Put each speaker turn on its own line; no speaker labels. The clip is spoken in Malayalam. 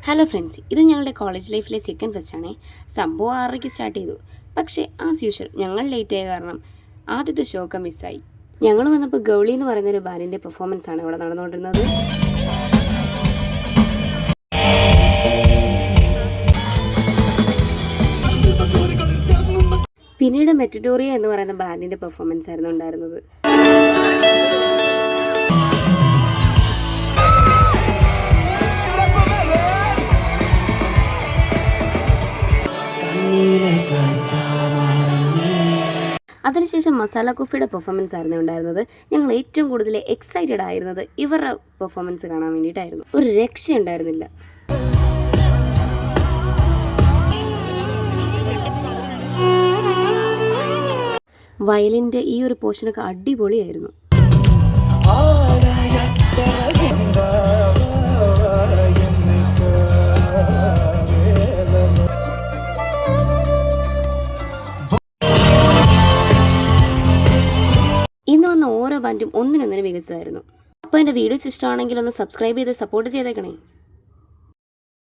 ഹലോ ഫ്രണ്ട്സ്, ഇത് ഞങ്ങളുടെ കോളേജ് ലൈഫിലെ സെക്കൻഡ് ഫെസ്റ്റ് ആണേ. സംഭവം 6:30 സ്റ്റാർട്ട് ചെയ്തു. പക്ഷേ ആസ് യൂഷ്വൽ ഞങ്ങൾ ലേറ്റ് ആയ കാരണം ആദ്യത്തെ ഷോ ഒക്കെ മിസ്സായി. ഞങ്ങൾ വന്നപ്പോൾ ഗൗളി എന്ന് പറയുന്ന ഒരു ബാൻഡിൻ്റെ പെർഫോമൻസ് ആണ് ഇവിടെ നടന്നുകൊണ്ടിരുന്നത്. പിന്നീട് മെറ്റഡോറിയ എന്ന് പറയുന്ന ബാൻഡിൻ്റെ പെർഫോമൻസ് ആയിരുന്നു ഉണ്ടായിരുന്നത്. അതിനുശേഷം മസാല കുഫിയുടെ പെർഫോമൻസ് ആയിരുന്നു ഉണ്ടായിരുന്നത്. ഞങ്ങൾ ഏറ്റവും കൂടുതൽ എക്സൈറ്റഡ് ആയിരുന്നത് ഇവരുടെ പെർഫോമൻസ് കാണാൻ വേണ്ടിയിട്ടായിരുന്നു. ഒരു രക്ഷയുണ്ടായിരുന്നില്ല. വയലിൻ്റെ ഈ ഒരു പോർഷനൊക്കെ അടിപൊളിയായിരുന്നു. ഇന്ന് വന്ന ഓരോ ബാൻഡും ഒന്നിനൊന്നിനും മികച്ചതായിരുന്നു. അപ്പോൾ എൻ്റെ വീഡിയോസ് ഇഷ്ടമാണെങ്കിൽ ഒന്ന് സബ്സ്ക്രൈബ് ചെയ്ത് സപ്പോർട്ട് ചെയ്തേക്കണേ.